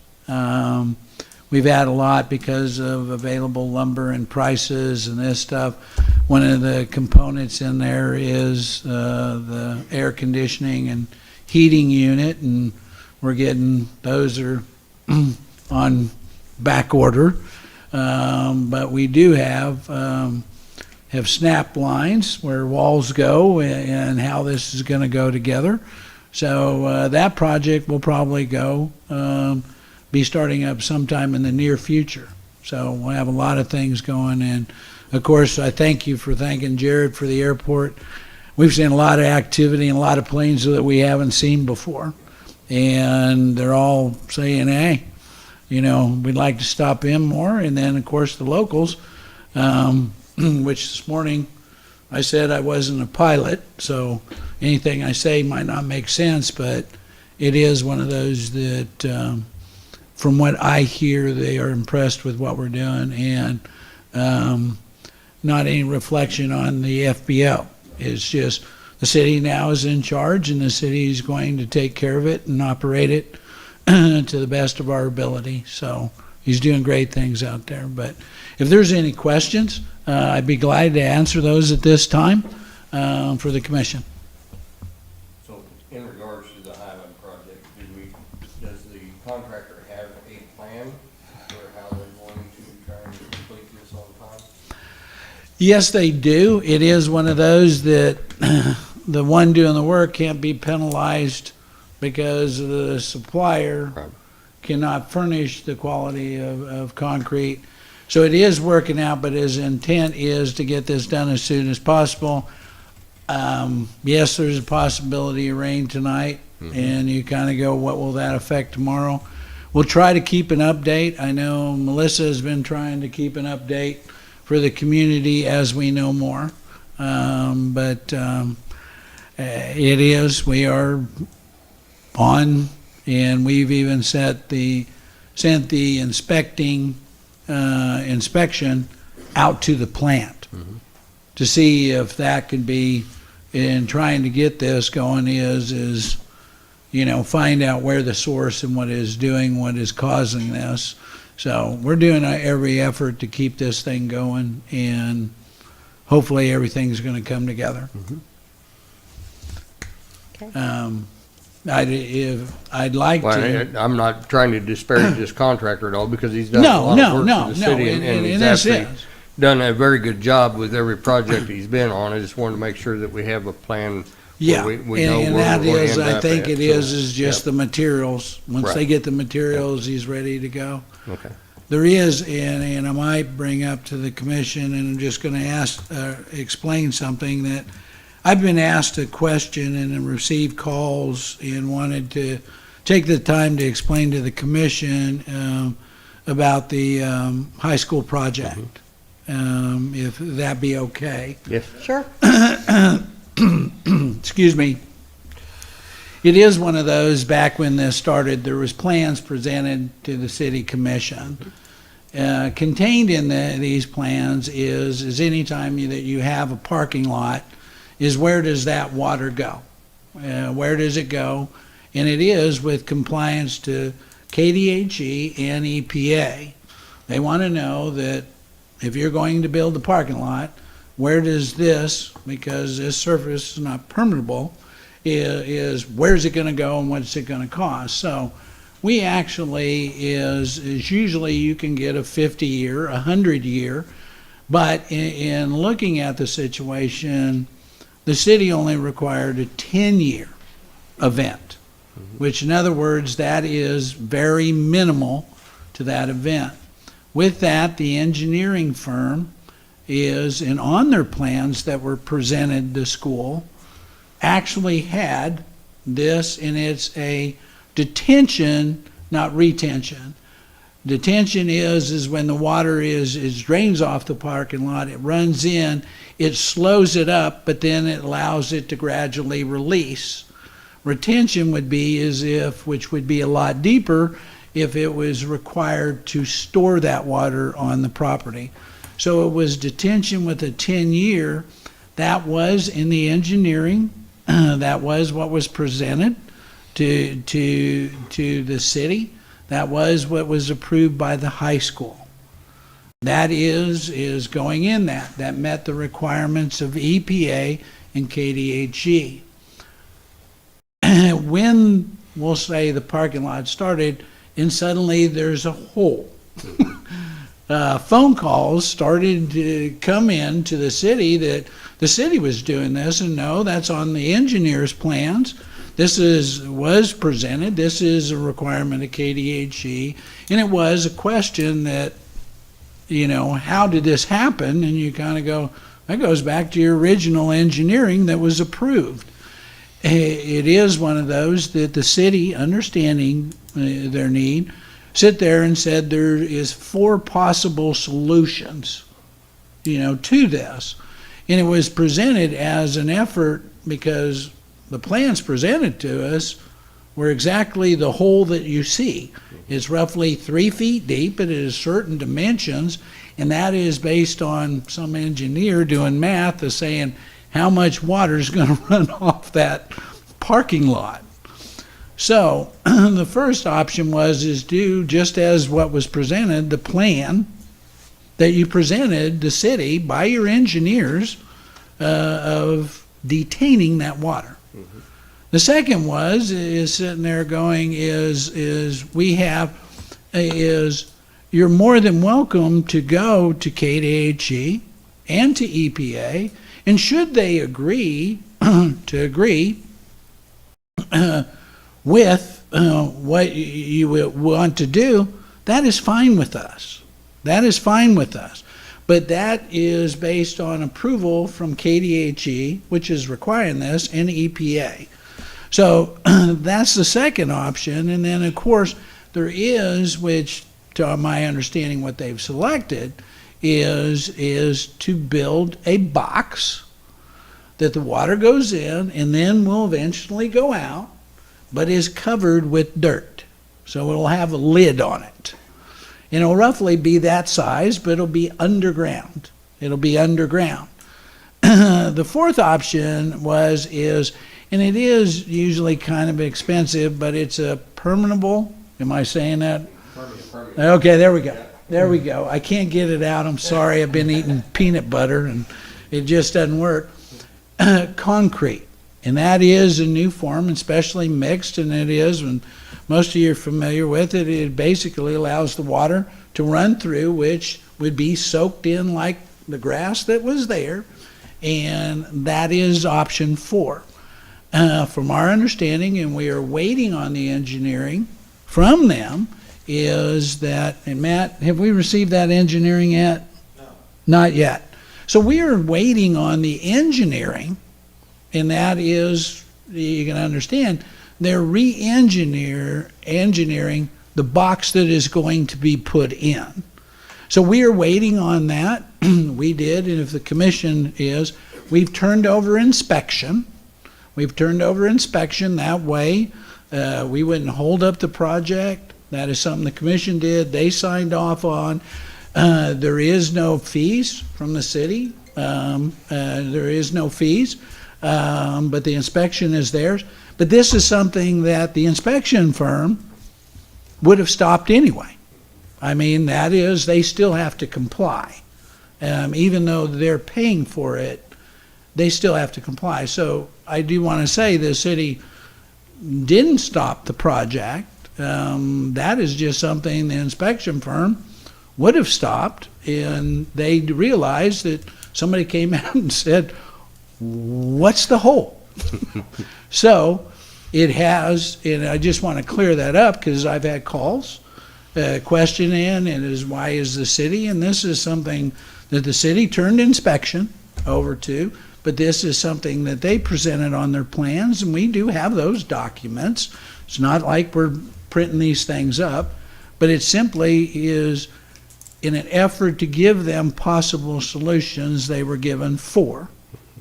We've had a lot because of available lumber and prices and this stuff. One of the components in there is the air conditioning and heating unit, and we're getting, those are on back order. But we do have snap lines where walls go and how this is going to go together. So that project will probably be starting up sometime in the near future. So we'll have a lot of things going. And of course, I thank you for thanking Jared for the airport. We've seen a lot of activity and a lot of planes that we haven't seen before. And they're all saying, hey, we'd like to stop in more. And then, of course, the locals, which this morning I said I wasn't a pilot, so anything I say might not make sense, but it is one of those that, from what I hear, they are impressed with what we're doing, and not any reflection on the FBO. It's just the city now is in charge, and the city is going to take care of it and operate it to the best of our ability. So he's doing great things out there. But if there's any questions, I'd be glad to answer those at this time for the commission. So in regards to the Highland project, does the contractor have a plan for how they're going to try and complete this on time? Yes, they do. It is one of those that the one doing the work can't be penalized because the supplier cannot furnish the quality of concrete. So it is working out, but his intent is to get this done as soon as possible. Yes, there's a possibility of rain tonight, and you kind of go, what will that affect tomorrow? We'll try to keep an update. I know Melissa has been trying to keep an update for the community as we know more. But we are on, and we've even sent the inspection out to the plant to see if that could be, in trying to get this going, is find out where the source and what is causing this. So we're doing every effort to keep this thing going, and hopefully everything's going to come together. Okay. I'd like to. I'm not trying to disparage this contractor at all, because he's done a lot of work for the city, and he's actually done a very good job with every project he's been on. I just wanted to make sure that we have a plan. Yeah, we know and where that we're is, gonna end I up think at, it is just yep. the materials. Once they Right. get the materials, he's ready to go. Okay. There is, and I might bring up to the commission, and I'm just gonna explain something that I've been asked a question and received calls and wanted to take the time to explain to the commission about the high school project, if that be okay. Yes. Sure. Excuse me. It is one of those, back when this started, there was plans presented to the city commission. Contained in these plans is anytime that you have a parking lot, is where does that water go? Where does it go? And it is with compliance to KDHE and EPA. They want to know that if you're going to build the parking lot, where does this, because this surface is not permeable, is where's it going to go and what's it going to cost? So we actually is usually you can get a 50-year, 100-year, but in looking at the situation, the city only required a 10-year event, which in other words, that is very minimal to that event. With that, the engineering firm is, and on their plans that were presented to school, actually had this, and it's a detention, not retention. Detention is when the water is drains off the parking lot, it runs in, it slows it up, but then it allows it to gradually release. Retention would be as if, which would be a lot deeper, if it was required to store that water on the property. So it was detention with a 10-year. That was in the engineering. That was what was presented to the city. That was what was approved by the high school. That is going in that. That met the requirements of EPA and KDHE. When, we'll say, the parking lot started, and suddenly there's a hole. Phone calls started to come in to the city that the city was doing this, and no, that's on the engineer's plans. This was presented. This is a requirement of KDHE, and it was a question that, how did this happen? And you kind of go, that goes back to your original engineering that was approved. It is one of those that the city, understanding their need, sit there and said there is 4 possible solutions, to this. And it was presented as an effort because the plans presented to us were exactly the hole that you see. It's roughly 3 feet deep, it is certain dimensions, and that is based on some engineer doing math of saying how much water is going to run off that parking lot. So the first option is do just as what was presented, the plan that you presented the city by your engineers of detaining that water. Mm-hmm. The second is sitting there going you're more than welcome to go to KDHE and to EPA, and should they agree with what you want to do, that is fine with us. That is fine with us. But that is based on approval from KDHE, which is requiring this, and EPA. So that's the second option. And then, of course, there is, which to my understanding what they've selected, is to build a box that the water goes in and then will eventually go out, but is covered with dirt. So it'll have a lid on it. And it'll roughly be that size, but it'll be underground. It'll be underground. The fourth option and it is usually kind of expensive, but it's a permeable. Am I saying that? Permeable. Okay, there we go. There we go. I can't get it out. I'm sorry. I've been eating peanut butter and it just doesn't work. Concrete. And that is a new form, especially mixed, and it is, and most of you are familiar with it, it basically allows the water to run through, which would be soaked in like the grass that was there, and that is option 4. From our understanding, and we are waiting on the engineering from them, is that, and Matt, have we received that engineering yet? No. Not yet. So we are waiting on the engineering, and that is, you can understand, they're engineering the box that is going to be put in. So we are waiting on that. We did, and if the commission we've turned over inspection. We've turned over inspection that way. We wouldn't hold up the project. That is something the commission did. They signed off on. There is no fees from the city. There is no fees, but the inspection is theirs. But this is something that the inspection firm would have stopped anyway. I mean, that is, they still have to comply. even though they're paying for it, they still have to comply. So I do want to say the city didn't stop the project. That is just something the inspection firm would have stopped, and they realized that somebody came out and said, what's the hole? So it has, and I just want to clear that up because I've had calls questioning, and is why is the city, and this is something that the city turned inspection over to, but this is something that they presented on their plans, and we do have those documents. It's not like we're printing these things up, but it simply is in an effort to give them possible solutions. They were given 4,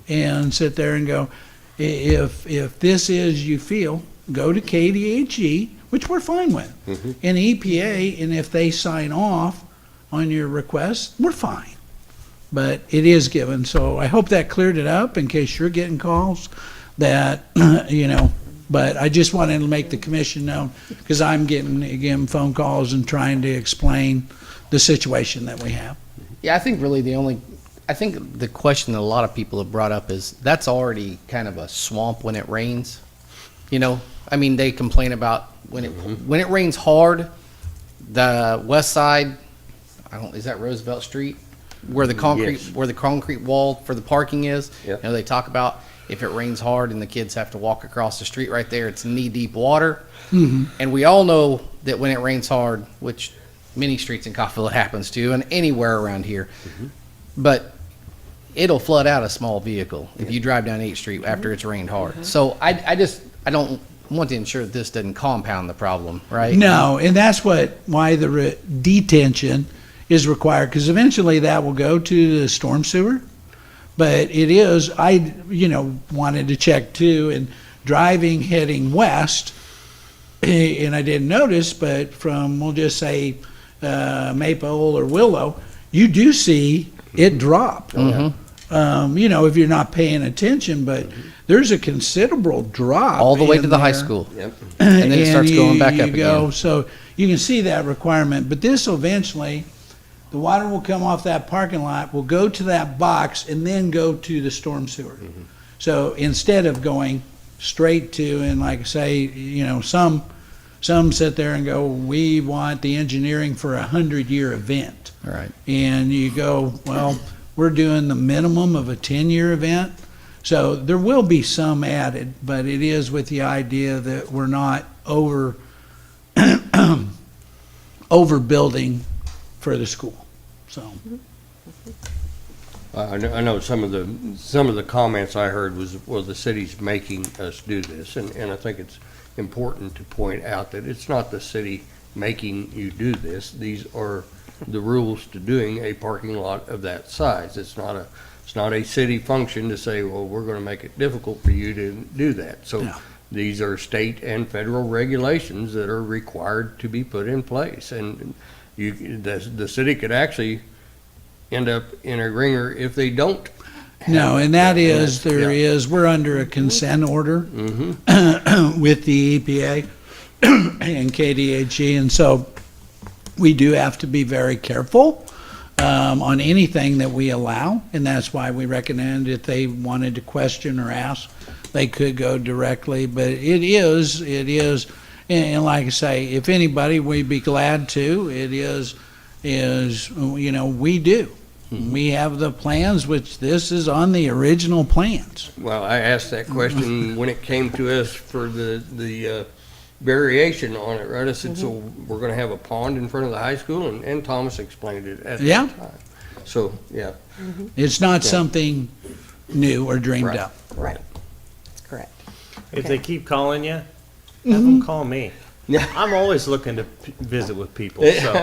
and sit there and go, if this is, you feel, go to KDHE, which we're fine with, and EPA, and if they sign off on your request, we're fine. But it is given, so I hope that cleared it up in case you're getting calls that, but I just wanted to make the commission know, because I'm getting, again, phone calls and trying to explain the situation that we have. Yeah, I think really I think the question that a lot of people have brought up is that's already kind of a swamp when it rains. I mean, they complain about when it rains hard, the west side, is that Roosevelt Street? Where the concrete wall for the parking is. Yep. They talk about if it rains hard and the kids have to walk across the street right there, it's knee-deep water. And we all know that when it rains hard, which many streets in Coffeeville it happens to, and anywhere around here, but it'll flood out a small vehicle if you drive down 8th Street after it's rained hard. So I don't want to ensure that this doesn't compound the problem, right? No, and that's why the detention is required, because eventually that will go to the storm sewer. But it is, I wanted to check too, and driving, heading west, and I didn't notice, but from, we'll just say, Maple or Willow, you do see it drop. If you're not paying attention, but there's a considerable drop. All the way in to the high there. school. Yep. And then it starts going back up again. So you can see that requirement, but this will eventually, the water will come off that parking lot, will go to that box, and then go to the storm sewer. So instead of going straight to, and like I say, some sit there and go, we want the engineering for 100-year event. Right. And you go, well, we're doing the minimum of a 10-year event. So there will be some added, but it is with the idea that we're not overbuilding for the school. So I know some of the comments I heard was, well, the city's making us do this, and I think it's important to point out that it's not the city making you do this. These are the rules to doing a parking lot of that size. It's not a city function to say, well, we're going to make it difficult for you to do that. So these are state and federal regulations that are required to be put in place, and the city could actually end up in a ringer if they don't. No, and that is, we're under a consent order with the EPA and KDHE, and so we do have to be very careful on anything that we allow, and that's why we recommend if they wanted to question or ask, they could go directly, but it is, and like I say, if anybody, we'd be glad to. It is, we do. We have the plans, which this is on the original plans. Well, I asked that question when it came to us for the variation on it, right? I said, so we're going to have a pond in front of the high school, and Thomas explained it at that time. So, yeah. It's not something new or dreamed up. Right. That's correct. If they keep calling you, have them call me. I'm always looking to visit with people, so.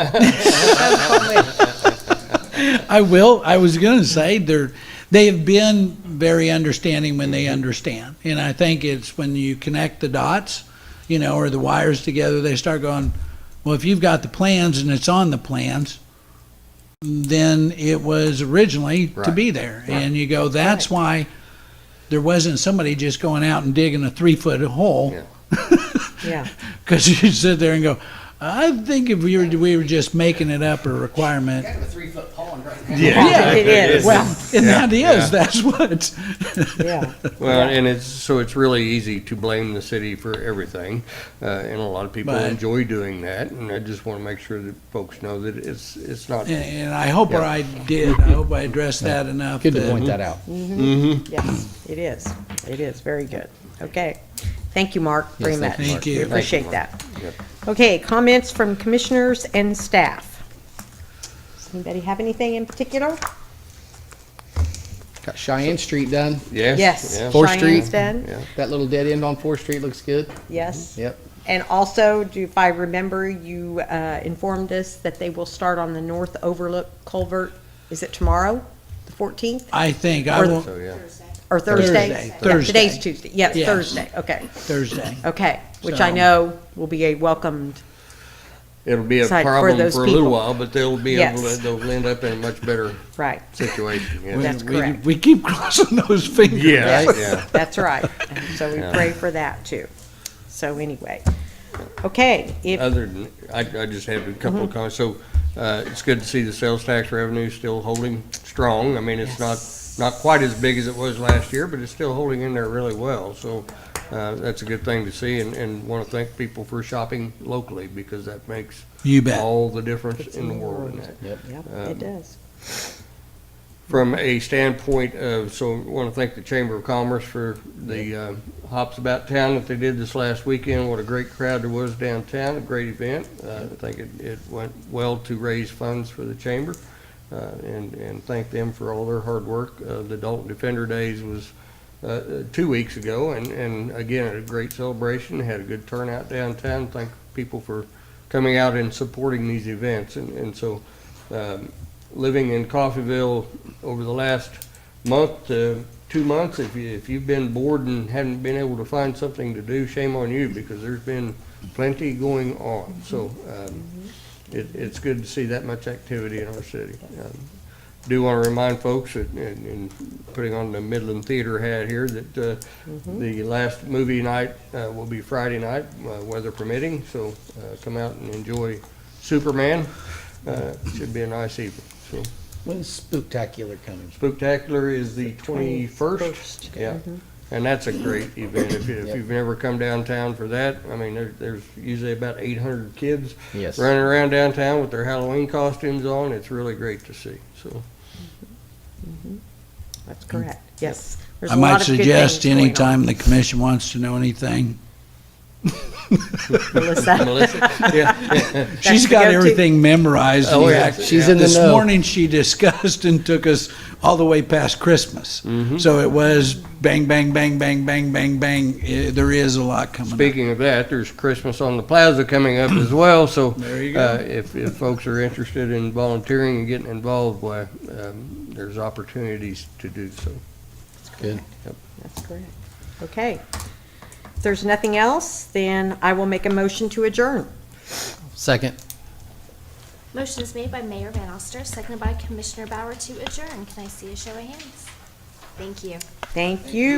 I was going to say they have been very understanding when they understand. And I think it's when you connect the dots, or the wires together, they start going, well, if you've got the plans and it's on the plans, then it was originally to be there. And you go, that's why there wasn't somebody just going out and digging a 3-foot hole. Yeah. Because you sit there and go, I think if we were just making it up a requirement. Kind of a 3-foot pond right now. Yeah, It is. Well, and Yeah, that yeah. is, that's what. Yeah. Well, and it's really easy to blame the city for everything, and a lot of people But- enjoy doing that, and I just want to make sure that folks know that it's not. And I hope Yeah. I did. I hope I addressed that enough. Good to that- point that out. Yes, it is. It is. Very good. Okay. Thank you, Mark, very much. Thank you. We appreciate Mark. that. Yep. Okay, comments from commissioners and staff. Does anybody have anything in particular? Got Cheyenne Street done. Yes. Yes. yeah. Fourth Cheyenne's Street. done? Yeah. That little dead end on 4th Street looks good. Yes. Yep. And also, if I remember, you informed us that they will start on the North Overlook Culvert. Is it tomorrow, the 14th? I think I Or- will, So, yeah. Or Thursday? Thursday. Yeah, today's Thursday. Tuesday. Yes, Yes. Thursday. Okay. Thursday. Okay, which I So- know will be a welcomed, It'll be a Site for problem those for a little people. while, but they'll be able Yes. to, they'll end up in a much better right. situation. Yeah. That's correct. We keep crossing those fingers. Yeah, Yes, yeah. that's right. And so we Yeah. pray for that too. So anyway, okay, if, Other than, I just have a couple of comments. So, it's good to see the sales tax revenue still holding strong. I mean, it's not quite as big as it was last year, but it's still holding in there really well. So, that's a good thing to see, and want to thank people for shopping locally, because that makes You bet. all the difference in the world in that. yep, it does. From a standpoint of, so I want to thank the Chamber of Commerce for the Hops About Town that they did this last weekend. What a great crowd there was downtown, a great event. I think it went well to raise funds for the Chamber, and thank them for all their hard work. The Dalton Defender Days was 2 weeks ago, and again, a great celebration, had a good turnout downtown. Thank people for coming out and supporting these events, and so living in Coffeeville over the last month to 2 months, if you've been bored and haven't been able to find something to do, shame on you, because there's been plenty going on. So it's good to see that much activity in our city. Do want to remind folks that, in putting on the Midland Theater hat here, that the last movie night will be Friday night, weather permitting. So come out and enjoy Superman. Should be a nice evening. So When's Spooktacular coming? Spooktacular is the 21st. Yeah, and that's a great event. If you've never come downtown for that, I mean, there's usually about 800 kids Yes. running around downtown with their Halloween costumes on. It's really great to see. So. That's correct, yes. There's I a lot might of good suggest things going on. anytime the commission wants to know anything, Melissa, Melissa, yeah. she's the got go-to. everything memorized. Oh, In yeah. fact, She's in the This know. morning, she discussed and took us all the way past Christmas. Mm-hmm. So it was bang, bang, bang, bang, bang, bang, bang. There is a lot coming up. Speaking of that, there's Christmas on the Plaza coming up as well, so There you go. if folks are interested in volunteering and getting involved, why, there's opportunities to do so. Good. that's correct. Okay. If there's nothing else, then I will make a motion to adjourn. Second. Motion is made by Mayor Van Oster, seconded by Commissioner Bauer to adjourn. Can I see a show of hands? Thank you. Thank you.